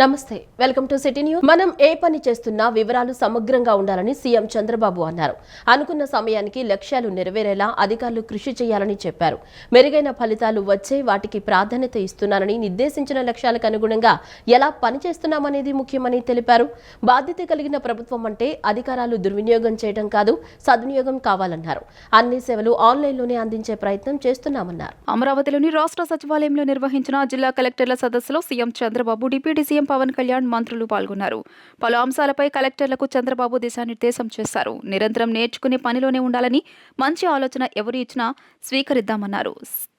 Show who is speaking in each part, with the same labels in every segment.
Speaker 1: నమస్తే welcome to city news. మనం ఏ పని చేస్తున్నా వివరాలు సమగ్రంగా ఉండాలని సీఎం చంద్రబాబు అన్నారు. అనుకున్న సమయానికి లక్ష్యాలు నెరవేరేలా అధికారులు కృషి చేయాలని చెప్పారు. మెరుగైన ఫలితాలు వచ్చే వాటికి ప్రాధాన్యత ఇస్తున్నారని, నిర్దేశించిన లక్ష్యాలకు అనుగుణంగా ఎలా పనిచేస్తున్నామనేది ముఖ్యమని తెలిపారు. బాధ్యత కలిగిన ప్రభుత్వం అంటే అధికారాలు దుర్వినియోగం చేయడం కాదు, సద్వినియోగం కావాలన్నారు. అన్ని సేవలు ఆన్లైన్లోనే అందించే ప్రయత్నం చేస్తున్నామన్నారు.
Speaker 2: అమరావతిలోని రాష్ట్ర సచివాలయంలో నిర్వహించిన జిల్లా కలెక్టర్ల సదస్సులో CM Chandrababu, deputy CM Pawan Kalyan మంత్రులు పాల్గొన్నారు. పలు అంశాలపై కలెక్టర్లకు చంద్రబాబు దిశానిర్దేశం చేశారు. నిరంతరం నేర్చుకునే పనిలోనే ఉండాలని, మంచి ఆలోచన ఎవరు ఇచ్చినా స్వీకరిద్దామన్నారు.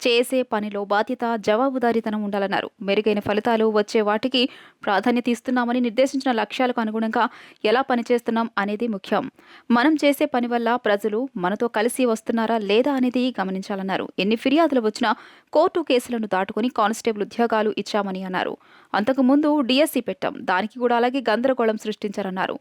Speaker 2: చేసే పనిలో బాధ్యత, జవాబుదారీతనం ఉండాలన్నారు. మెరుగైన ఫలితాలు వచ్చే వాటికి ప్రాధాన్యత ఇస్తున్నామని, నిర్దేశించిన లక్ష్యాలకు అనుగుణంగా ఎలా పనిచేస్తున్నాం అనేది ముఖ్యం. మనం చేసే పని వల్ల ప్రజలు మనతో కలిసి వస్తున్నారా లేదా అనేది గమనించాలన్నారు. ఎన్ని ఫిర్యాదులు వచ్చినా కోర్టు కేసులను దాటుకుని కానిస్టేబుల్ ఉద్యోగాలు ఇచ్చామని అన్నారు. అంతకుముందు డిఎస్సి పెట్టాం, దానికి కూడా అలాగే గందరగోళం సృష్టించారన్నారు.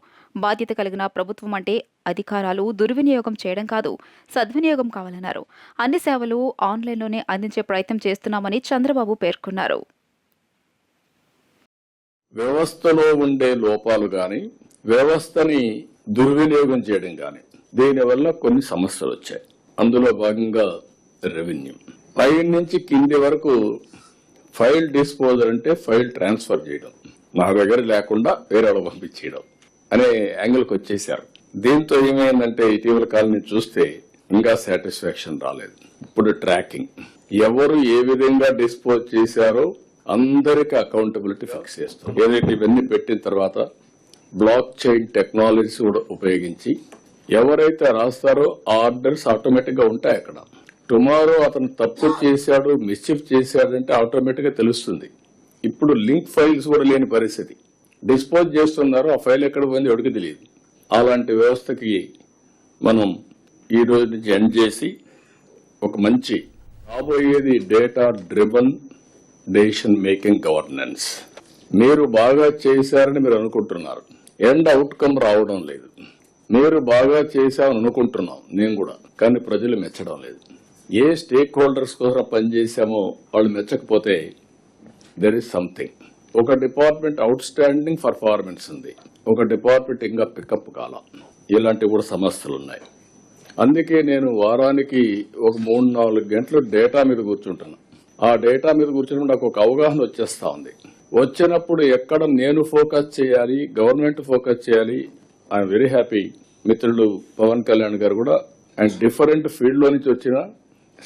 Speaker 2: బాధ్యత కలిగిన ప్రభుత్వం అంటే అధికారాలు దుర్వినియోగం చేయడం కాదు, సద్వినియోగం కావాలన్నారు. అన్ని సేవలు ఆన్లైన్లోనే అందించే ప్రయత్నం చేస్తున్నామని చంద్రబాబు పేర్కొన్నారు.
Speaker 3: వ్యవస్థలో ఉండే లోపాలు గాని, వ్యవస్థని దుర్వినియోగం చేయడం గాని, దీనివల్ల కొన్ని సమస్యలు వచ్చాయి. అందులో భాగంగా రెవెన్యూ పై నుంచి కింది వరకు ఫైల్ డిస్పోజల్ అంటే ఫైల్ ట్రాన్స్ఫర్ చేయడం, నా దగ్గర లేకుండా వేరే వాళ్ళకి పంపించేయడం అనే యాంగిల్కి వచ్చేసారు. దీంతో ఏమైందంటే ఇటీవల కాలం చూస్తే ఇంకా సాటిస్ఫాక్షన్ రాలేదు. ఇప్పుడు ట్రాకింగ్, ఎవరు ఏ విధంగా డిస్పోజ్ చేశారో అందరికి అకౌంటబిలిటీ ఫిక్స్ చేస్తాం. ఏదైతే ఇవన్నీ పెట్టిన తర్వాత బ్లాక్ చైన్ టెక్నాలజీస్ కూడా ఉపయోగించి ఎవరైతే రాస్తారో ఆ ఆర్డర్స్ ఆటోమేటిక్ గా ఉంటాయి. అక్కడ టుమారో అతను తప్పు చేశాడు, మిస్చిఫ్ చేశాడంటే ఆటోమేటిక్ గా తెలుస్తుంది. ఇప్పుడు లింక్ ఫైల్స్ కూడా లేని పరిస్థితి. డిస్పోజ్ చేస్తున్నారు, ఆ ఫైల్ ఎక్కడ పోయింది ఎవరికి తెలియదు. అలాంటి వ్యవస్థకి మనం ఈ రోజు నుంచి ఎండ్ చేసి ఒక మంచి రాబోయేది data driven decision making governance. మీరు బాగా చేశారని మీరు అనుకుంటున్నారు, ఎండ్ అవుట్కమ్ రావడం లేదు. మీరు బాగా చేశామని అనుకుంటున్నాం నేను కూడా, కానీ ప్రజలు మెచ్చడం లేదు. ఏ స్టేక్ హోల్డర్స్ కోసం పనిచేశామో వాళ్ళు మెచ్చకపోతే దెర్ ఇస్ సంథింగ్. ఒక డిపార్ట్మెంట్ అవుట్ స్టాండింగ్ పర్ఫార్మెన్స్ ఉంది, ఒక డిపార్ట్మెంట్ ఇంకా పికప్ కాల. ఇలాంటి కూడా సమస్యలు ఉన్నాయి. అందుకే నేను వారానికి ఒక 3-4 గంటలు డేటా మీద కూర్చుంటున్నాను. ఆ డేటా మీద కూర్చున్నప్పుడు నాకు ఒక అవగాహన వచ్చేస్తా ఉంది. వచ్చినప్పుడు ఎక్కడ నేను ఫోకస్ చేయాలి, గవర్నమెంట్ ఫోకస్ చేయాలి. I'm very happy. మిత్రులు పవన్ కళ్యాణ్ గారు కూడా ఆయన డిఫరెంట్ ఫీల్డ్ లో నుంచి వచ్చిన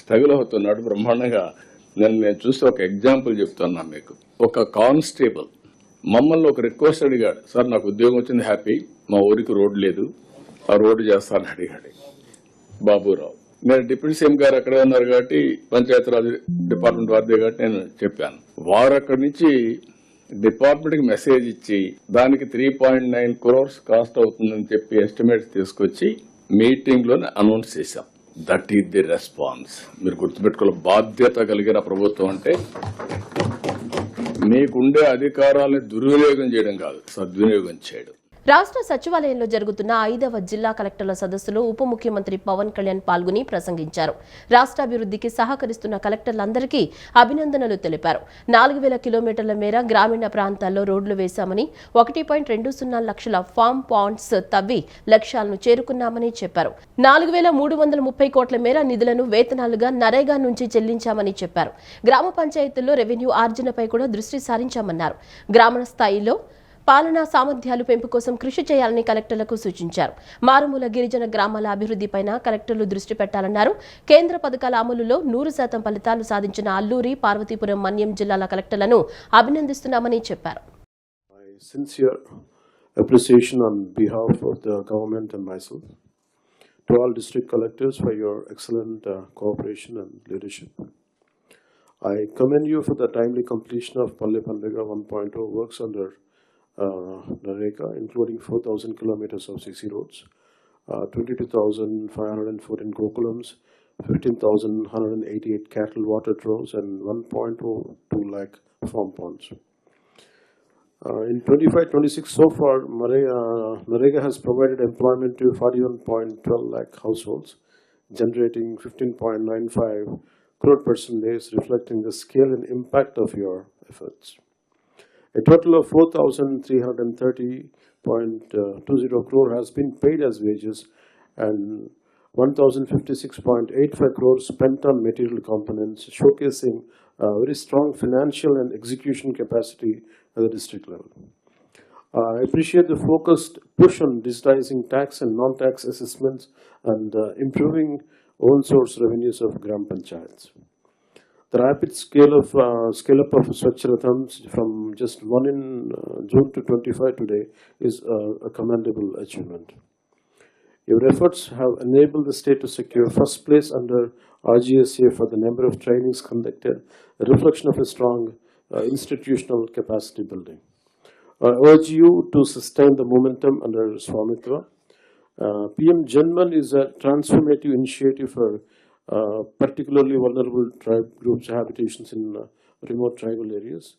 Speaker 3: స్ట్రగుల్ అవుతున్నాడు బ్రహ్మాండంగా. నేను చూస్తే ఒక ఎగ్జాంపుల్ చెప్తున్నాను మీకు. ఒక కానిస్టేబుల్ మమ్మల్ని ఒక రిక్వెస్ట్ అడిగాడు, సార్ నాకు ఉద్యోగం వచ్చింది, హ్యాపీ, మా ఊరికి రోడ్డు లేదు, ఆ రోడ్డు చేస్తానని అడిగాడు బాబురావు. నేను డిప్యూటీ సీఎం గారు అక్కడే ఉన్నారు కాబట్టి, పంచాయతీరాజ్ డిపార్ట్మెంట్ వారిదే కాబట్టి నేను చెప్పాను. వారు అక్కడి నుంచి డిపార్ట్మెంట్ కి మెసేజ్ ఇచ్చి దానికి 3.9 crores కాస్ట్ అవుతుందని చెప్పి ఎస్టిమేట్స్ తీసుకొచ్చి మీటింగ్ లోనే అనౌన్స్ చేశాం. That is the response. మీరు గుర్తుపెట్టుకోవాలి, బాధ్యత కలిగిన ప్రభుత్వం అంటే మీకుండే అధికారాలను దుర్వినియోగం చేయడం కాదు, సద్వినియోగం చేయడం.
Speaker 1: రాష్ట్ర సచివాలయంలో జరుగుతున్న 5వ జిల్లా కలెక్టర్ల సదస్సులో ఉప ముఖ్యమంత్రి పవన్ కళ్యాణ్ పాల్గొని ప్రసంగించారు. రాష్ట్రాభివృద్ధికి సహకరిస్తున్న కలెక్టర్లందరికీ అభినందనలు తెలిపారు. 4000 కిలోమీటర్ల మేర గ్రామీణ ప్రాంతాల్లో రోడ్లు వేశామని, 1.20 లక్షల ఫామ్ పాండ్స్ తవ్వి లక్ష్యాలను చేరుకున్నామని చెప్పారు. 4330 కోట్ల మేర నిధులను వేతనాలుగా నరేగా నుంచి చెల్లించామని చెప్పారు. గ్రామ పంచాయతీల్లో రెవెన్యూ ఆర్జనపై కూడా దృష్టి సారించామన్నారు. గ్రామ స్థాయిలో పాలనా సామర్థ్యాలు పెంపు కోసం కృషి చేయాలని కలెక్టర్లకు సూచించారు. మారుమూల గిరిజన గ్రామాల అభివృద్ధిపైన కలెక్టర్లు దృష్టి పెట్టాలన్నారు. కేంద్ర పథకాల అమలులో 100% ఫలితాలు సాధించిన అల్లూరి, పార్వతీపురం, మన్యం జిల్లాల కలెక్టర్లను అభినందిస్తున్నామని చెప్పారు.
Speaker 4: My sincere appreciation on behalf of the government and myself to all district collectors for your excellent cooperation and leadership. I commend you for the timely completion of Palle Pandega 1.0 works under Nareka, including 4,000 kilometers of CC roads, 22,514 gokulams, 15,188 cattle water troghs, and 1.02 lakh farm ponds. In 25-26 so far, Nareka has provided employment to 41.12 lakh households, generating 15.95 crore person days, reflecting the scale and impact of your efforts. A total of 4,330.20 crore has been paid as wages and 1,056.85 crore spent on material components, showcasing very strong financial and execution capacity at the district level. I appreciate the focused push on digitizing tax and non-tax assessments and improving own source revenues of Gram Panchayats. The rapid scale-up of Swachh Rathams from just one in June to 25 today is a commendable achievement. Your efforts have enabled the state to secure first place under RGSA for the number of trainings conducted, a reflection of a strong institutional capacity building. I urge you to sustain the momentum under Swamitva. PM Janman is a transformative initiative for particularly vulnerable tribe groups' habitations in remote tribal areas.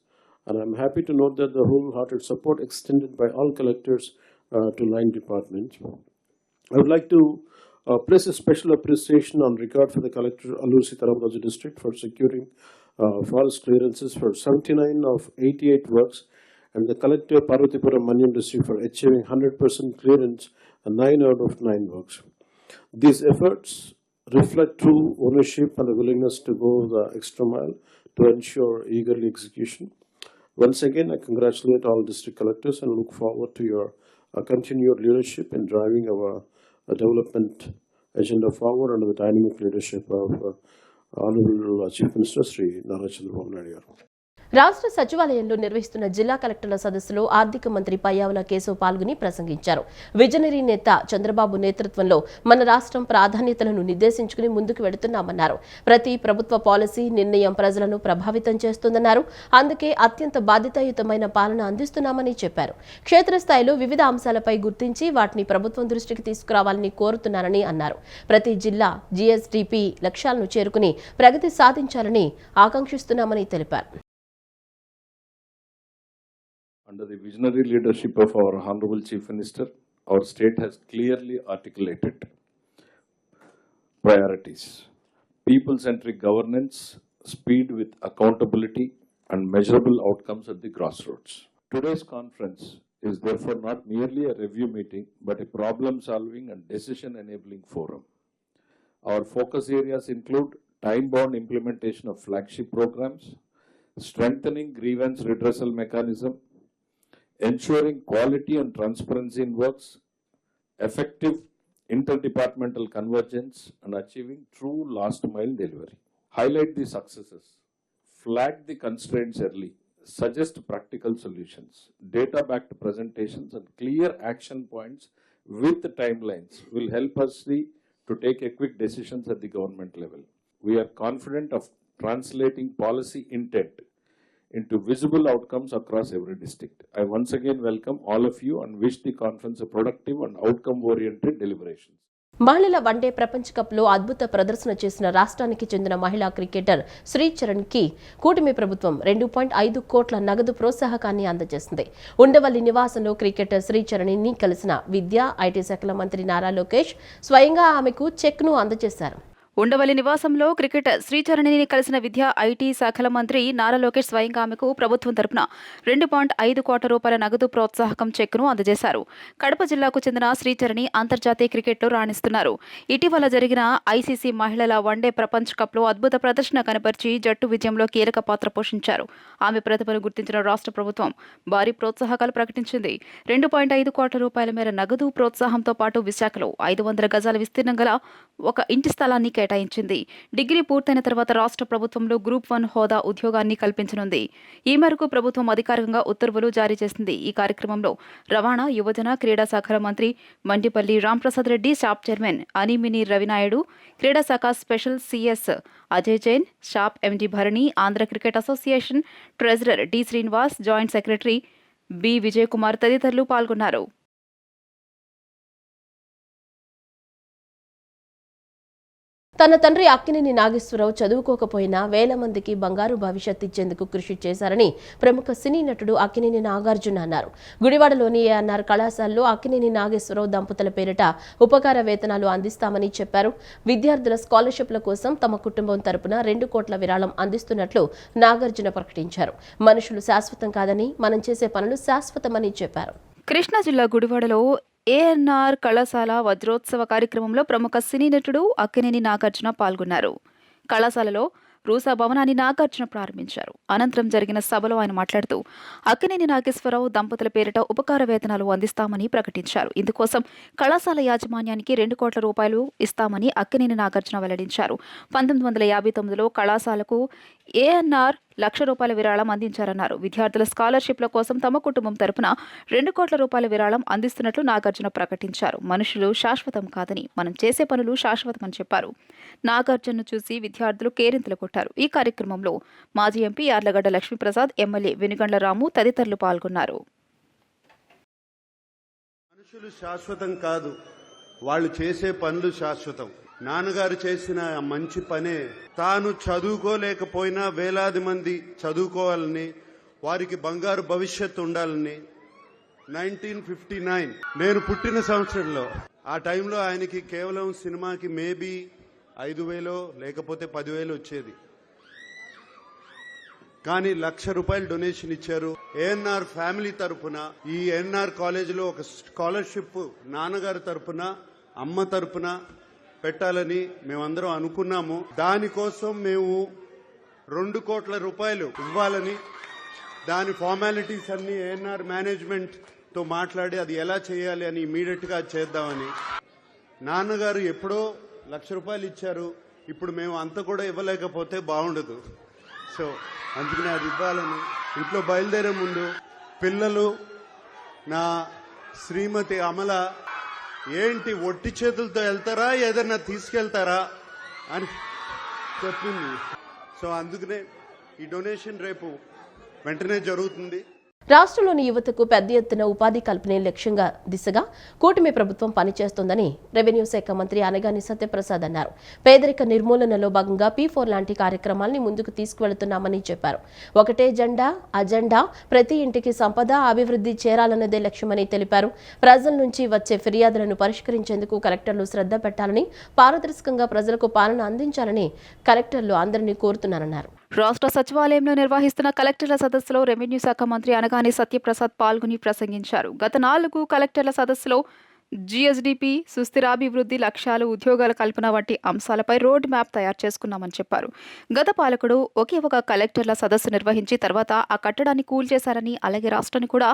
Speaker 4: And I'm happy to note that the wholehearted support extended by all collectors to 9 departments. I would like to place a special appreciation on record for the collector Allur Sitaramraju district for securing forest clearances for 79 of 88 works, and the collector Parvatipuram Manyam district for achieving 100% clearance and 9 out of 9 works. These efforts reflect true ownership and the willingness to go the extra mile to ensure eagerly execution. Once again, I congratulate all district collectors and look forward to your continued leadership in driving our development agenda forward under the dynamic leadership of Honorable Chief Minister Sri Nara Chandrababu Naidu garu.
Speaker 1: రాష్ట్ర సచివాలయంలో నిర్వహిస్తున్న జిల్లా కలెక్టర్ల సదస్సులో ఆర్థిక మంత్రి పయ్యావుల కేశవ్ పాల్గొని ప్రసంగించారు. విజనరీ నేత చంద్రబాబు నేతృత్వంలో మన రాష్ట్రం ప్రాధాన్యతలను నిర్దేశించుకుని ముందుకు వెడుతున్నామన్నారు. ప్రతి ప్రభుత్వ పాలసీ నిర్ణయం ప్రజలను ప్రభావితం చేస్తుందన్నారు. అందుకే అత్యంత బాధ్యతాయుతమైన పాలన అందిస్తున్నామని చెప్పారు. క్షేత్రస్థాయిలో వివిధ అంశాలపై గుర్తించి వాటిని ప్రభుత్వం దృష్టికి తీసుకురావాలని కోరుతున్నారని అన్నారు. ప్రతి జిల్లా జీఎస్డీపీ లక్ష్యాలను చేరుకుని ప్రగతి సాధించాలని ఆకాంక్షిస్తున్నామని తెలిపారు.
Speaker 3: Under the visionary leadership of our Honorable Chief Minister, our state has clearly articulated priorities: people-centric governance, speed with accountability, and measurable outcomes at the grassroots. Today's conference is therefore not merely a review meeting, but a problem-solving and decision-enabling forum. Our focus areas include time-bound implementation of flagship programs, strengthening grievance redressal mechanism, ensuring quality and transparency in works, effective interdepartmental convergence, and achieving true last mile delivery. Highlight the successes, flag the constraints early, suggest practical solutions, data-backed presentations, and clear action points with timelines will help us to take quick decisions at the government level. We are confident of translating policy intent into visible outcomes across every district. I once again welcome all of you and wish the conference a productive and outcome-oriented deliberations.
Speaker 1: మహిళల one day ప్రపంచ కప్లో అద్భుత ప్రదర్శన చేసిన రాష్ట్రానికి చెందిన మహిళా cricketer Sricharan కి కూటమి ప్రభుత్వం 2.5 కోట్ల నగదు ప్రోత్సాహకాన్ని అందజేసింది. ఉండవల్లి నివాసంలో క్రికెటర్ శ్రీచరణ్ ని కలిసిన విద్యా, ఐటీ శాఖల మంత్రి నారా లోకేష్ స్వయంగా ఆమెకు చెక్ను అందజేశారు.
Speaker 2: ఉండవల్లి నివాసంలో క్రికెటర్ శ్రీచరణిని కలిసిన విద్యా, ఐటీ శాఖల మంత్రి నారా లోకేష్ స్వయంగా ఆమెకు ప్రభుత్వం తరపున 2.5 కోట్ల రూపాయల నగదు ప్రోత్సాహకం చెక్ను అందజేశారు. కడప జిల్లాకు చెందిన శ్రీచరణి అంతర్జాతీయ క్రికెట్లో రాణిస్తున్నారు. ఇటీవల జరిగిన ఐసీసీ మహిళల వన్డే ప్రపంచ కప్లో అద్భుత ప్రదర్శన కనపరిచి జట్టు విజయంలో కీలక పాత్ర పోషించారు. ఆమె ప్రతిభను గుర్తించిన రాష్ట్ర ప్రభుత్వం భారీ ప్రోత్సాహకాలు ప్రకటించింది. 2.5 కోట్ల రూపాయల మేర నగదు ప్రోత్సాహంతో పాటు విశాఖలో 500 గజాల విస్తీర్ణం గల ఒక ఇంటి స్థలాన్ని కేటాయించింది. డిగ్రీ పూర్తయిన తర్వాత రాష్ట్ర ప్రభుత్వంలో గ్రూప్ 1 హోదా ఉద్యోగాన్ని కల్పించనుంది. ఈ మేరకు ప్రభుత్వం అధికారికంగా ఉత్తర్వులు జారీ చేసింది. ఈ కార్యక్రమంలో రవాణా, యువజన, క్రీడా శాఖల మంత్రి మండిపల్లి రాంప్రసాద్ రెడ్డి, షాప్ చైర్మన్ అనిమిని రవినాయుడు, క్రీడా శాఖ special CS Ajay Jain, SAAP MD Bharani, Andhra cricket association treasurer D Srinivas, joint secretary B Vijay Kumar తదితరులు పాల్గొన్నారు.
Speaker 1: తన తండ్రి అక్కినేని నాగేశ్వరరావు చదువుకోకపోయినా వేల మందికి బంగారు భవిష్యత్ ఇచ్చేందుకు కృషి చేశారని ప్రముఖ సినీ నటుడు అక్కినేని నాగార్జున అన్నారు. గుడివాడలోని ఏఎన్ఆర్ కళాశాలలో అక్కినేని నాగేశ్వరరావు దంపతుల పేరిట ఉపకార వేతనాలు అందిస్తామని చెప్పారు. విద్యార్థుల స్కాలర్షిప్ల కోసం తమ కుటుంబం తరపున 2 కోట్ల విరాళం అందిస్తున్నట్లు నాగార్జున ప్రకటించారు. మనుషులు శాశ్వతం కాదని, మనం చేసే పనులు శాశ్వతమని చెప్పారు.
Speaker 2: కృష్ణా జిల్లా గుడివాడలో ఏఎన్ఆర్ కళాశాల వజ్రోత్సవ కార్యక్రమంలో ప్రముఖ సినీ నటుడు అక్కినేని నాగార్జున పాల్గొన్నారు. కళాశాలలో రూసా భవనాన్ని నాగార్జున ప్రారంభించారు. అనంతరం జరిగిన సభలో ఆయన మాట్లాడుతూ అక్కినేని నాగేశ్వరరావు దంపతుల పేరిట ఉపకార వేతనాలు అందిస్తామని ప్రకటించారు. ఇందుకోసం కళాశాల యాజమాన్యానికి 2 కోట్ల రూపాయలు ఇస్తామని అక్కినేని నాగార్జున వెల్లడించారు. 1959లో కళాశాలకు ఏఎన్ఆర్ ₹1,00,000 విరాళం అందించారన్నారు. విద్యార్థుల స్కాలర్షిప్ల కోసం తమ కుటుంబం తరపున 2 కోట్ల రూపాయల విరాళం అందిస్తున్నట్లు నాగార్జున ప్రకటించారు. మనుషులు శాశ్వతం కాదని, మనం చేసే పనులు శాశ్వతమని చెప్పారు. నాగార్జునను చూసి విద్యార్థులు కేరింతలు కొట్టారు. ఈ కార్యక్రమంలో మాజీ ఎంపీ యార్లగడ్డ లక్ష్మీప్రసాద్, ఎమ్మెల్యే వెనుగండ్ల రాము తదితరులు పాల్గొన్నారు.
Speaker 5: మనుషులు శాశ్వతం కాదు, వాళ్ళు చేసే పనులు శాశ్వతం. నాన్నగారు చేసిన మంచి పనే తాను చదువుకోలేకపోయినా వేలాది మంది చదువుకోవాలని, వారికి బంగారు భవిష్యత్తు ఉండాలని 1959 నేను పుట్టిన సంవత్సరంలో ఆ టైంలో ఆయనకి కేవలం సినిమాకి మేబీ 5,000 లేకపోతే 10,000 వచ్చేది. కానీ ₹1,00,000 డొనేషన్ ఇచ్చారు. ఏఎన్ఆర్ ఫ్యామిలీ తరపున ఈ ఏఎన్ఆర్ కాలేజీలో ఒక స్కాలర్షిప్ నాన్నగారి తరపున, అమ్మ తరపున పెట్టాలని మేమందరం అనుకున్నాము. దానికోసం మేము 2 కోట్ల రూపాయలు ఇవ్వాలని, దాని ఫార్మాలిటీస్ అన్ని ఏఎన్ఆర్ మేనేజ్మెంట్ తో మాట్లాడి అది ఎలా చేయాలి అని ఇమీడియట్ గా చేద్దామని. నాన్నగారు ఎప్పుడో ₹1,00,000 ఇచ్చారు. ఇప్పుడు మేము అంత కూడా ఇవ్వలేకపోతే బాగుండదు. సో అందుకనే అది ఇవ్వాలని ఇంట్లో బయలుదేరే ముందు పిల్లలు, నా శ్రీమతి అమల ఏంటి ఒట్టి చేతులతో వెళ్తారా ఏదన్నా తీసుకెళ్తారా అని చెప్పింది. సో అందుకనే ఈ డొనేషన్ రేపు వెంటనే జరుగుతుంది.
Speaker 1: రాష్ట్రంలోని యువతకు పెద్ద ఎత్తున ఉపాధి కల్పనే లక్ష్యంగా దిశగా కూటమి ప్రభుత్వం పనిచేస్తోందని రెవెన్యూ శాఖ మంత్రి అనగాని సత్యప్రసాద్ అన్నారు. పేదరిక నిర్మూలనలో భాగంగా P4 లాంటి కార్యక్రమాల్ని ముందుకు తీసుకువెళుతున్నామని చెప్పారు. ఒకటే జెండా అజెండా, ప్రతి ఇంటికి సంపద, అభివృద్ధి చేరాలన్నదే లక్ష్యమని తెలిపారు. ప్రజల నుంచి వచ్చే ఫిర్యాదులను పరిష్కరించేందుకు కలెక్టర్లు శ్రద్ధ పెట్టాలని, పారదర్శకంగా ప్రజలకు పాలన అందించాలని కలెక్టర్లు అందరినీ కోరుతున్నారన్నారు.
Speaker 2: రాష్ట్ర సచివాలయంలో నిర్వహిస్తున్న కలెక్టర్ల సదస్సులో రెవెన్యూ శాఖ మంత్రి అనగాని సత్యప్రసాద్ పాల్గొని ప్రసంగించారు. గత 4 కలెక్టర్ల సదస్సులో GSDP, సుస్థిరాభివృద్ధి లక్ష్యాలు, ఉద్యోగాల కల్పన వంటి అంశాలపై రోడ్ మ్యాప్ తయారు చేసుకున్నామని చెప్పారు. గత పాలకుడు ఒకే ఒక కలెక్టర్ల సదస్సు నిర్వహించి తర్వాత ఆ కట్టడాన్ని కూల్చేశారని, అలాగే రాష్ట్రాన్ని కూడా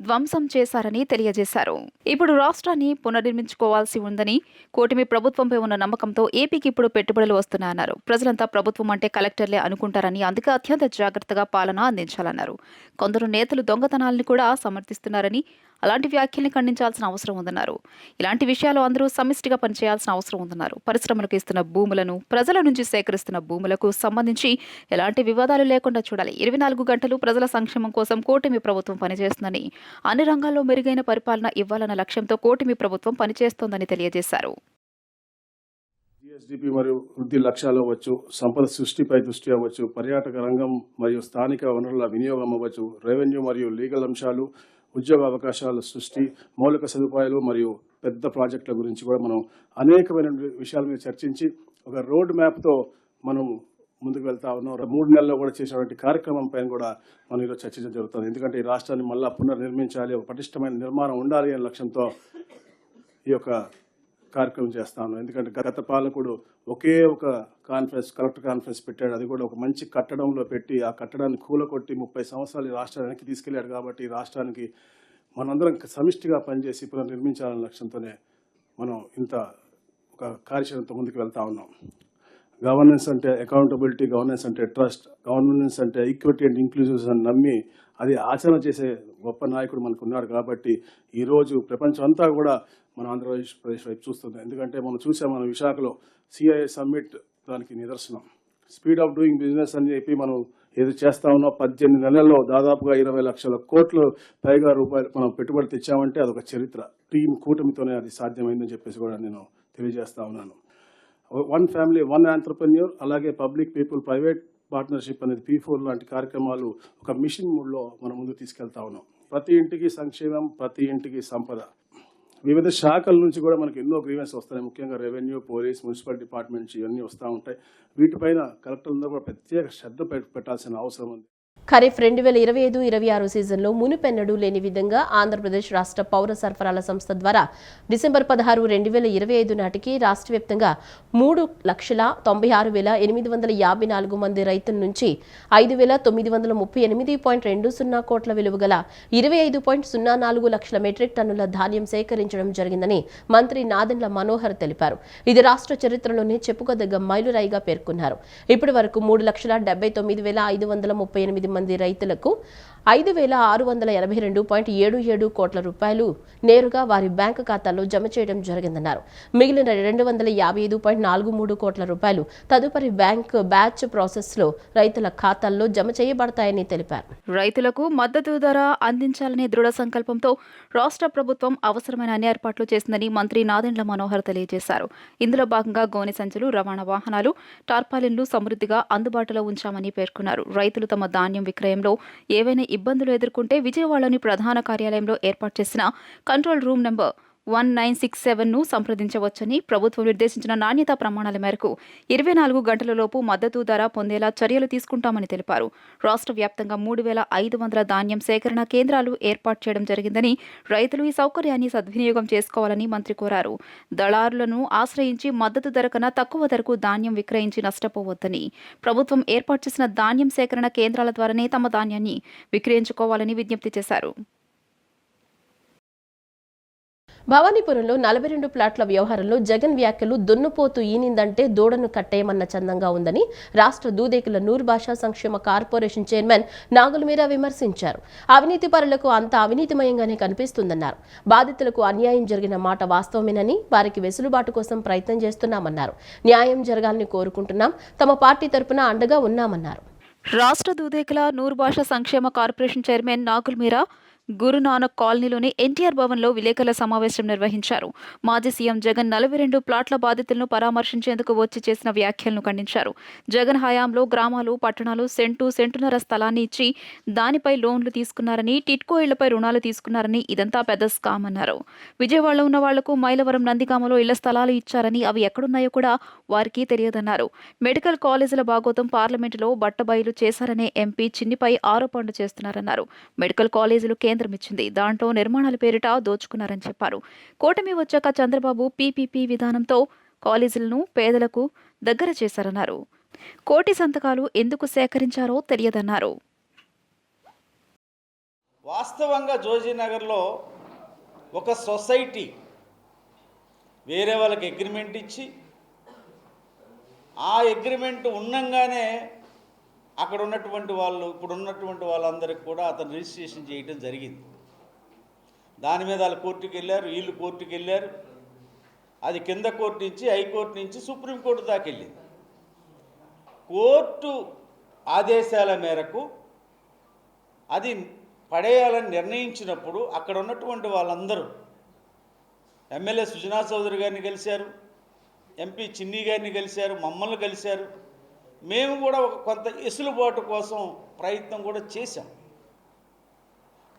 Speaker 2: ధ్వంసం చేశారని తెలియజేశారు. ఇప్పుడు రాష్ట్రాన్ని పునర్నిర్మించుకోవాల్సి ఉందని, కూటమి ప్రభుత్వంపై ఉన్న నమ్మకంతో ఏపీకి ఇప్పుడు పెట్టుబడులు వస్తున్నాయన్నారు. ప్రజలంతా ప్రభుత్వం అంటే కలెక్టర్లే అనుకుంటారని, అందుకే అత్యంత జాగ్రత్తగా పాలన అందించాలన్నారు. కొందరు నేతలు దొంగతనాలను కూడా సమర్థిస్తున్నారని, అలాంటి వ్యాఖ్యల్ని ఖండించాల్సిన అవసరం ఉందన్నారు. ఇలాంటి విషయాలు అందరూ సమిష్టిగా పనిచేయాల్సిన అవసరం ఉందన్నారు. పరిశ్రమలకు ఇస్తున్న భూములను, ప్రజల నుంచి సేకరిస్తున్న భూములకు సంబంధించి ఎలాంటి వివాదాలు లేకుండా చూడాలి. 24 గంటలు ప్రజల సంక్షేమం కోసం కూటమి ప్రభుత్వం పనిచేస్తుందని, అన్ని రంగాల్లో మెరుగైన పరిపాలన ఇవ్వాలన్న లక్ష్యంతో కూటమి ప్రభుత్వం పనిచేస్తోందని తెలియజేశారు.
Speaker 4: GSDP మరియు వృద్ధి లక్ష్యాలు అవ్వచ్చు, సంపద సృష్టిపై దృష్టి అవ్వచ్చు, పర్యాటక రంగం మరియు స్థానిక వనరుల వినియోగం అవ్వచ్చు, రెవెన్యూ మరియు లీగల్ అంశాలు, ఉద్యోగ అవకాశాల సృష్టి, మౌలిక సదుపాయాలు మరియు పెద్ద ప్రాజెక్టుల గురించి కూడా మనం అనేకమైన విషయాల మీద చర్చించి ఒక రోడ్ మ్యాప్తో మనం ముందుకు వెళ్తా ఉన్నాం. 3 నెలల్లో కూడా చేసినటువంటి కార్యక్రమం పైన కూడా మనం ఈరోజు చర్చించడం జరుగుతుంది. ఎందుకంటే ఈ రాష్ట్రాన్ని మళ్ళా పునర్నిర్మించాలి, ఒక పటిష్టమైన నిర్మాణం ఉండాలి అనే లక్ష్యంతో ఈ యొక్క కార్యక్రమం చేస్తాను. ఎందుకంటే గత పాలకుడు ఒకే ఒక కలెక్టర్ కాన్ఫరెన్స్ పెట్టాడు. అది కూడా ఒక మంచి కట్టడంలో పెట్టి ఆ కట్టడాన్ని కూలకొట్టి 30 సంవత్సరాలు ఈ రాష్ట్రాన్ని వెనక్కి తీసుకెళ్లాడు. కాబట్టి ఈ రాష్ట్రానికి మనందరం సమిష్టిగా పనిచేసి పునర్నిర్మించాలనే లక్ష్యంతోనే మనం ఇంత ఒక కార్యాచరణతో ముందుకు వెళ్తా ఉన్నాం. గవర్నెన్స్ అంటే అకౌంటబిలిటీ, గవర్నెన్స్ అంటే ట్రస్ట్, గవర్నెన్స్ అంటే ఈక్విటీ అండ్ ఇంక్లూజివ్స్ అని నమ్మి అది ఆచరణ చేసే గొప్ప నాయకుడు మనకు ఉన్నాడు. కాబట్టి ఈరోజు ప్రపంచం అంతా కూడా మన ఆంధ్రప్రదేశ్ వైపు చూస్తుంది. ఎందుకంటే మనం చూసాం, మన విశాఖలో CII సమ్మిట్ దానికి నిదర్శనం. స్పీడ్ ఆఫ్ డూయింగ్ బిజినెస్ అని చెప్పి మనం ఏది చేస్తా ఉన్నాం, 18 నెలల్లో దాదాపుగా 20 లక్షల కోట్లు పైగా రూపాయలు మనం పెట్టుబడి తెచ్చామంటే అదొక చరిత్ర. టీం కూటమితోనే అది సాధ్యమైందని చెప్పేసి కూడా నేను తెలియజేస్తా ఉన్నాను.
Speaker 6: వన్ ఫ్యామిలీ వన్ ఎంటర్ప్రెన్యూర్, అలాగే పబ్లిక్ పీపుల్ ప్రైవేట్ పార్ట్నర్షిప్ అనేది P4 లాంటి కార్యక్రమాలు ఒక మిషన్ మూడ్లో మనం ముందుకు తీసుకెళ్తా ఉన్నాం. ప్రతి ఇంటికి సంక్షేమం, ప్రతి ఇంటికి సంపద. వివిధ శాఖల నుంచి కూడా మనకి ఎన్నో గ్రీవెన్స్ వస్తున్నాయి. ముఖ్యంగా రెవెన్యూ, పోలీస్, మున్సిపల్ డిపార్ట్మెంట్స్ ఇవన్నీ వస్తూ ఉంటాయి. వీటిపైన కలెక్టర్లందరూ కూడా ప్రత్యేక శ్రద్ధ పెట్టాల్సిన అవసరం ఉంది.
Speaker 1: ఖరీఫ్ 2025-26 సీజన్లో మునుపెన్నడూ లేని విధంగా ఆంధ్రప్రదేశ్ రాష్ట్ర పౌర సరఫరాల సంస్థ ద్వారా డిసెంబర్ 16, 2025 నాటికి రాష్ట్ర వ్యాప్తంగా 3,96,854 మంది రైతుల నుంచి 5,938.20 కోట్ల విలువ గల 25.04 లక్షల మెట్రిక్ టన్నుల ధాన్యం సేకరించడం జరిగిందని మంత్రి నాదెండ్ల మనోహర్ తెలిపారు. ఇది రాష్ట్ర చరిత్రలోనే చెప్పుకోదగ్గ మైలురాయిగా పేర్కొన్నారు. ఇప్పటి వరకు 3,79,538 మంది రైతులకు 5,682.77 కోట్ల రూపాయలు నేరుగా వారి బ్యాంకు ఖాతాల్లో జమ చేయడం జరిగిందన్నారు. మిగిలిన 255.43 కోట్ల రూపాయలు తదుపరి బ్యాచ్ ప్రాసెస్లో రైతుల ఖాతాల్లో జమ చేయబడతాయని తెలిపారు.
Speaker 2: రైతులకు మద్దతు ధర అందించాలనే దృఢ సంకల్పంతో రాష్ట్ర ప్రభుత్వం అవసరమైన అన్ని ఏర్పాట్లు చేసిందని మంత్రి నాదెండ్ల మనోహర్ తెలియజేశారు. ఇందులో భాగంగా గోనె సంచులు, రవాణా వాహనాలు, టార్పాలిన్లు సమృద్ధిగా అందుబాటులో ఉంచామని పేర్కొన్నారు. రైతులు తమ ధాన్యం విక్రయంలో ఏవైనా ఇబ్బందులు ఎదుర్కొంటే విజయవాడలోని ప్రధాన కార్యాలయంలో ఏర్పాటు చేసిన కంట్రోల్ రూమ్ నెంబర్ 1967ను సంప్రదించవచ్చని, ప్రభుత్వం నిర్దేశించిన నాణ్యతా ప్రమాణాల మేరకు 24 గంటలలోపు మద్దతు ధర పొందేలా చర్యలు తీసుకుంటామని తెలిపారు. రాష్ట్ర వ్యాప్తంగా 3,500 ధాన్యం సేకరణ కేంద్రాలు ఏర్పాటు చేయడం జరిగిందని, రైతులు ఈ సౌకర్యాన్ని సద్వినియోగం చేసుకోవాలని మంత్రి కోరారు. దళారులను ఆశ్రయించి మద్దతు ధర కన్నా తక్కువ ధరకు ధాన్యం విక్రయించి నష్టపోవద్దని, ప్రభుత్వం ఏర్పాటు చేసిన ధాన్యం సేకరణ కేంద్రాల ద్వారానే తమ ధాన్యాన్ని విక్రయించుకోవాలని విజ్ఞప్తి చేశారు.
Speaker 1: భవానీపురంలో 42 ప్లాట్ల వ్యవహారంలో జగన్ వ్యాఖ్యలు దున్నుపోతూ ఈనిందంటే దూడను కట్టేయమన్న చందంగా ఉందని రాష్ట్ర దూదేకుల నూర్ భాషా సంక్షేమ కార్పొరేషన్ చైర్మన్ నాగుల మీరా విమర్శించారు. అవినీతి పరులకు అంతా అవినీతిమయంగానే కనిపిస్తుందన్నారు. బాధితులకు అన్యాయం జరిగిన మాట వాస్తవమేనని, వారికి వెసులుబాటు కోసం ప్రయత్నం చేస్తున్నామన్నారు. న్యాయం జరగాలని కోరుకుంటున్నాం, తమ పార్టీ తరపున అండగా ఉన్నామన్నారు.
Speaker 2: రాష్ట్ర దూదేకుల నూర్ భాషా సంక్షేమ కార్పొరేషన్ చైర్మన్ నాగుల మీరా గురునానక్ కాలనీలోని ఎన్టీఆర్ భవన్లో విలేకరుల సమావేశం నిర్వహించారు. మాజీ సీఎం జగన్ 42 ప్లాట్ల బాధితులను పరామర్శించేందుకు వచ్చి చేసిన వ్యాఖ్యలను ఖండించారు. జగన్ హయాంలో గ్రామాలు, పట్టణాలు సెంటున్నర స్థలాన్ని ఇచ్చి దానిపై లోన్లు తీసుకున్నారని, టిట్కో ఇళ్లపై రుణాలు తీసుకున్నారని, ఇదంతా పెద్ద స్కామ్ అన్నారు. విజయవాడలో ఉన్న వాళ్లకు మైలవరం, నందిగామలో ఇళ్ల స్థలాలు ఇచ్చారని, అవి ఎక్కడున్నాయో కూడా వారికి తెలియదన్నారు. మెడికల్ కాలేజీల బాగోతం పార్లమెంటులో బట్టబయలు చేశారనే ఎంపీ చిన్నిపై ఆరోపణలు చేస్తున్నారన్నారు. మెడికల్ కాలేజీలు ఇచ్చింది, దాంట్లో నిర్మాణాల పేరిట దోచుకున్నారని చెప్పారు. కూటమి వచ్చాక చంద్రబాబు పీపీపీ విధానంతో కాలేజీలను పేదలకు దగ్గర చేశారన్నారు. కోటి సంతకాలు ఎందుకు సేకరించారో తెలియదన్నారు.
Speaker 7: వాస్తవంగా జోజీనగర్లో ఒక సొసైటీ వేరే వాళ్ళకి అగ్రిమెంట్ ఇచ్చి, ఆ అగ్రిమెంట్ ఉన్నంగానే అక్కడ ఉన్నటువంటి వాళ్ళు, ఇప్పుడు ఉన్నటువంటి వాళ్ళందరికీ కూడా అతను రిజిస్ట్రేషన్ చేయడం జరిగింది. దాని మీద వాళ్ళు కోర్టుకు వెళ్ళారు, వీళ్ళు కోర్టుకు వెళ్ళారు. అది కింద కోర్టు నుంచి, హైకోర్టు నుంచి సుప్రీంకోర్టు దాకా వెళ్ళింది. కోర్టు ఆదేశాల మేరకు అది పడేయాలని నిర్ణయించినప్పుడు అక్కడ ఉన్నటువంటి వాళ్ళందరూ ఎమ్మెల్యే సుజనా చౌదరి గారిని కలిశారు, ఎంపీ చిన్ని గారిని కలిశారు, మమ్మల్ని కలిశారు. మేము కూడా కొంత వెసులుబాటు కోసం ప్రయత్నం కూడా చేశాం.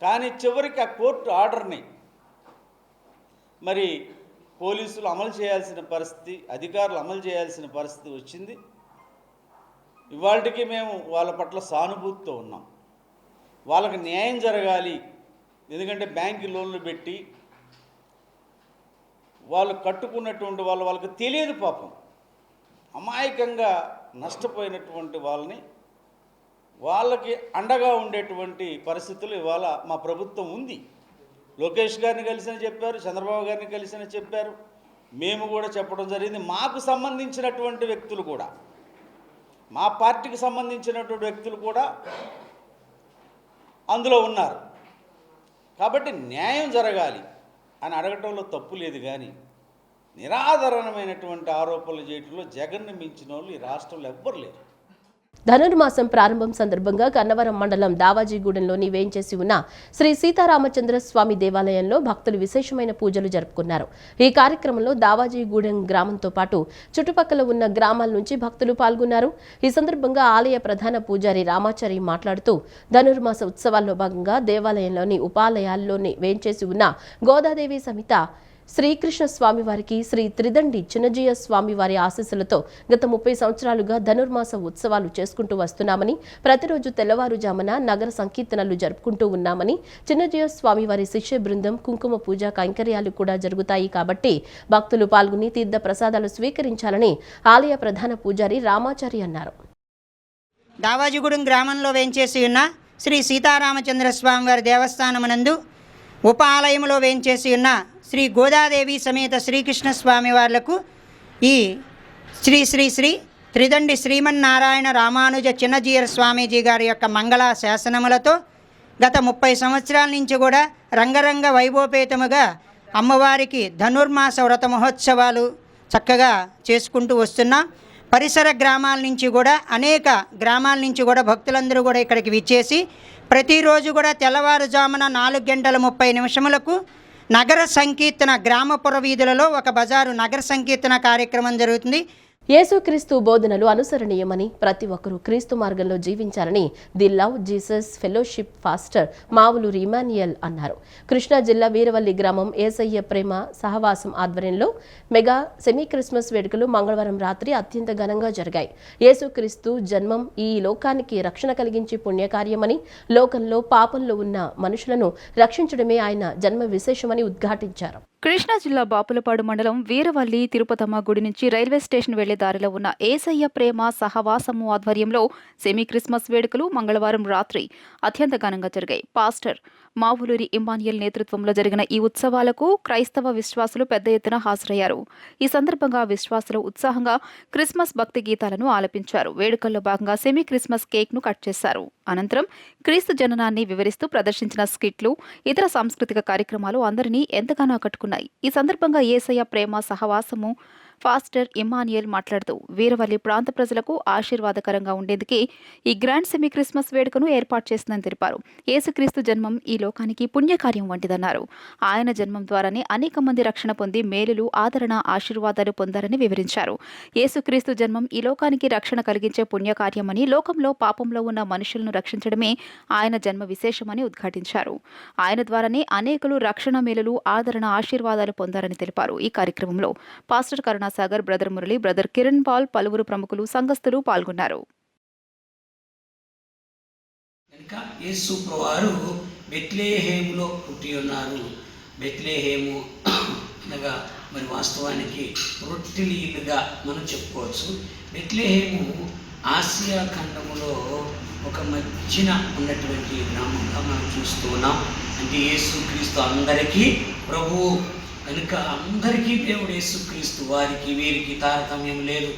Speaker 7: కానీ చివరికి ఆ కోర్టు ఆర్డర్ని మరి పోలీసులు అమలు చేయాల్సిన పరిస్థితి, అధికారులు అమలు చేయాల్సిన పరిస్థితి వచ్చింది. ఇవాళకి మేము వాళ్ళ పట్ల సానుభూతితో ఉన్నాం. వాళ్ళకి న్యాయం జరగాలి. ఎందుకంటే బ్యాంకు లోన్లు పెట్టి వాళ్ళు కట్టుకున్నటువంటి వాళ్ళకి తెలియదు పాపం, అమాయకంగా నష్టపోయినటువంటి వాళ్ళకి అండగా ఉండేటువంటి పరిస్థితులు ఇవాళ మా ప్రభుత్వం ఉంది. లోకేష్ గారిని కలిసిన చెప్పారు, చంద్రబాబు గారిని కలిసిన చెప్పారు, మేము కూడా చెప్పడం జరిగింది. మాకు సంబంధించినటువంటి వ్యక్తులు కూడా, మా పార్టీకి సంబంధించినటువంటి వ్యక్తులు కూడా అందులో ఉన్నారు. కాబట్టి న్యాయం జరగాలి అని అడగటంలో తప్పు లేదు. కానీ నిరాధారణమైనటువంటి ఆరోపణలు చేయడంలో జగన్ను మించిన వాళ్ళు ఈ రాష్ట్రంలో ఎవ్వరు లేరు.
Speaker 1: ధనుర్మాసం ప్రారంభం సందర్భంగా గన్నవరం మండలం దావాజీగూడెంలోని వేంచేసి ఉన్న శ్రీ సీతారామచంద్ర స్వామి దేవాలయంలో భక్తులు విశేషమైన పూజలు జరుపుకున్నారు. ఈ కార్యక్రమంలో దావాజీగూడెం గ్రామంతో పాటు చుట్టుపక్కల ఉన్న గ్రామాల నుంచి భక్తులు పాల్గొన్నారు. ఈ సందర్భంగా ఆలయ ప్రధాన పూజారి రామాచారి మాట్లాడుతూ ధనుర్మాస ఉత్సవాల్లో భాగంగా దేవాలయంలోని ఉపాలయాల్లోని వేంచేసి ఉన్న గోదాదేవి సమేత శ్రీకృష్ణ స్వామివారికి శ్రీ త్రిదండి చిన్నజీయ స్వామివారి ఆశీస్సులతో గత 30 సంవత్సరాలుగా ధనుర్మాస ఉత్సవాలు చేసుకుంటూ వస్తున్నామని, ప్రతిరోజు తెల్లవారుజామున నగర సంకీర్తనలు జరుపుకుంటూ ఉన్నామని, చిన్నజీయ స్వామివారి శిష్య బృందం కుంకుమ పూజ కైంకర్యాలు కూడా జరుగుతాయి కాబట్టి భక్తులు పాల్గొని తీర్థ ప్రసాదాలు స్వీకరించాలని ఆలయ ప్రధాన పూజారి రామాచారి అన్నారు.
Speaker 8: దావాజిగూడెం గ్రామంలో వేంచేసి ఉన్న శ్రీ సీతారామచంద్ర స్వామివారి దేవస్థానమునందు ఉప ఆలయంలో వేంచేసి ఉన్న శ్రీ గోదాదేవి సమేత శ్రీకృష్ణ స్వామి వార్లకు ఈ శ్రీ శ్రీ శ్రీ త్రిదండి శ్రీమన్నారాయణ రామానుజ చిన్నజీయర స్వామీజీ గారి యొక్క మంగళ శాసనములతో గత 30 సంవత్సరాల నుంచి కూడా రంగరంగ వైభవపేతముగా అమ్మవారికి ధనుర్మాస వ్రత మహోత్సవాలు చక్కగా చేసుకుంటూ వస్తున్నాం. పరిసర గ్రామాల నుంచి కూడా అనేక గ్రామాల నుంచి కూడా భక్తులందరూ కూడా ఇక్కడికి విచ్చేసి ప్రతిరోజు కూడా తెల్లవారుజామున 4:30 నగర సంకీర్తన గ్రామపుర వీధులలో ఒక బజారు నగర సంకీర్తన కార్యక్రమం జరుగుతుంది.
Speaker 1: యేసుక్రీస్తు బోధనలు అనుసరణీయమని, ప్రతి ఒక్కరూ క్రీస్తు మార్గంలో జీవించాలని the Love Jesus Fellowship pastor Mavuluri Emmanuel అన్నారు. కృష్ణా జిల్లా వీరవల్లి గ్రామం ఏసయ్య ప్రేమ సహవాసం ఆధ్వర్యంలో మెగా సెమీ క్రిస్మస్ వేడుకలు మంగళవారం రాత్రి అత్యంత ఘనంగా జరిగాయి. యేసుక్రీస్తు జన్మం ఈ లోకానికి రక్షణ కలిగించే పుణ్యకార్యమని, లోకంలో పాపంలో ఉన్న మనుషులను రక్షించడమే ఆయన జన్మ విశేషమని ఉద్ఘాటించారు.
Speaker 2: కృష్ణా జిల్లా బాపులపాడు మండలం వీరవల్లి తిరుపతమ్మ గుడి నుంచి రైల్వే స్టేషన్ వెళ్లే దారిలో ఉన్న ఏసయ్య ప్రేమ సహవాసము ఆధ్వర్యంలో సెమీ క్రిస్మస్ వేడుకలు మంగళవారం రాత్రి అత్యంత ఘనంగా జరిగాయి. పాస్టర్ మావులూరి ఇమాన్యుయల్ నేతృత్వంలో జరిగిన ఈ ఉత్సవాలకు క్రైస్తవ విశ్వాసులు పెద్ద ఎత్తున హాజరయ్యారు. ఈ సందర్భంగా విశ్వాసులు ఉత్సాహంగా క్రిస్మస్ భక్తి గీతాలను ఆలపించారు. వేడుకల్లో భాగంగా సెమీ క్రిస్మస్ కేక్ ను కట్ చేశారు. అనంతరం క్రీస్తు జననాన్ని వివరిస్తూ ప్రదర్శించిన స్కిట్లు, ఇతర సాంస్కృతిక కార్యక్రమాలు అందరినీ ఎంతగానో ఆకట్టుకున్నాయి. ఈ సందర్భంగా యేసయ్య ప్రేమ సహవాసము పాస్టర్ ఇమాన్యుయల్ మాట్లాడుతూ వీరవల్లి ప్రాంత ప్రజలకు ఆశీర్వాదకరంగా ఉండేందుకే ఈ గ్రాండ్ సెమీ క్రిస్మస్ వేడుకను ఏర్పాటు చేసిందని తెలిపారు. యేసుక్రీస్తు జన్మం ఈ లోకానికి పుణ్యకార్యం వంటిదన్నారు. ఆయన జన్మం ద్వారానే అనేక మంది రక్షణ పొంది మేలులు, ఆదరణ, ఆశీర్వాదాలు పొందారని వివరించారు. యేసుక్రీస్తు జన్మం ఈ లోకానికి రక్షణ కలిగించే పుణ్యకార్యమని, లోకంలో పాపంలో ఉన్న మనుషులను రక్షించడమే ఆయన జన్మ విశేషమని ఉద్ఘాటించారు. ఆయన ద్వారానే అనేకులు రక్షణ, మేలులు, ఆదరణ, ఆశీర్వాదాలు పొందారని తెలిపారు. ఈ కార్యక్రమంలో pastor Karunasagar, brother Murali, brother Kiran Paul, పలువురు ప్రముఖులు, సంఘస్థులు పాల్గొన్నారు.
Speaker 9: యేసు ప్రభువారు బెత్లెహేములో పుట్టి ఉన్నారు. బెత్లెహేము అనగా మరి వాస్తవానికి రొట్టెల ఇల్లుగా మనం చెప్పుకోవచ్చు. బెత్లెహేము ఆసియా ఖండములో ఒక మధ్యన ఉన్నటువంటి గ్రామంగా మనం చూస్తూ ఉన్నాం. అంటే యేసుక్రీస్తు అందరికీ ప్రభువు కనుక అందరికీ దేవుడు యేసుక్రీస్తు, వారికి వీరికి తారతమ్యం లేదు.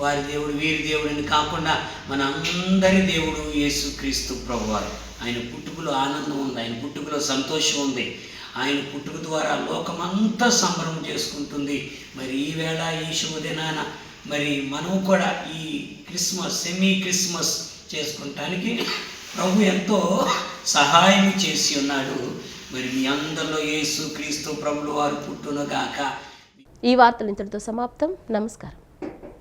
Speaker 9: వారి దేవుడు వీరి దేవుడు అని కాకుండా మన అందరి దేవుడు యేసుక్రీస్తు ప్రభువారు. ఆయన పుట్టుకలో ఆనందం ఉంది, ఆయన పుట్టుకలో సంతోషం ఉంది. ఆయన పుట్టుక ద్వారా లోకమంతా సంబరం చేసుకుంటుంది. మరి ఈవేళ ఈ శుభదినాన మరి మనం కూడా ఈ క్రిస్మస్, సెమీ క్రిస్మస్ చేసుకుంటానికి ప్రభు ఎంతో సహాయం చేసి ఉన్నాడు. మరి మీ అందరిలో యేసుక్రీస్తు ప్రభువు వారు పుట్టునుగాక.
Speaker 1: ఈ వార్తలు ఇంతటితో సమాప్తం. నమస్కారం.